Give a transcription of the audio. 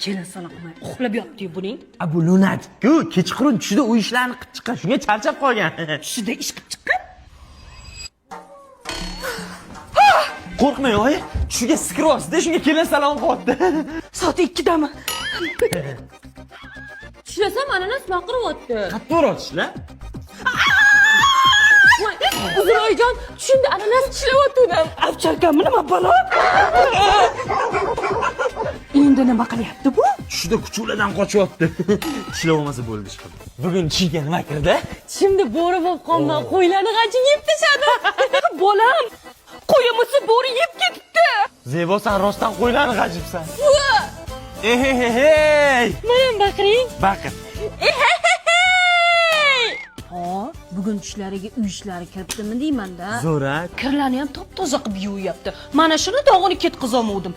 kelin sana qilmay uxlab yotdi buning. Bu lunatik-ku, kechqurun tushida u ishlarni qilib chiqqan, shunga charchab qolgan. Tushida ish qilib chiqqan. Qo'rqmang, oyi. Tushiga skiryapsiz-da, shunga kelin salom qilyapti. Soat 2dami? Tushlasam ananas baqiryapti. Qattiq urishlar. Voy, Uzroyjon, tushimda ananas tishlayotgandim. Avcharkammi nima balo? Endi nima qilyapti bu? Tushida kuchuklardan qochyapti. Tishlab olmasa bo'ldi ish qilib. Bugun tushga nima kirdi? Tushimda bo'ri bo'lib qolma, qo'ylarni g'ajin yeb tashadi. Bolam, qo'yimizni bo'ri yeb ketibdi. Zebo, sen rostdan qo'ylarni g'ajibsan. Ehehey! Mana baqiring. Baqir. Bugun tushlariga uy ishlari kiribdimi deyman-da. Zo'ra. Kirlarni ham top-toza qilib yuvyapti. Mana shuni dog'ini ketkazolmadim.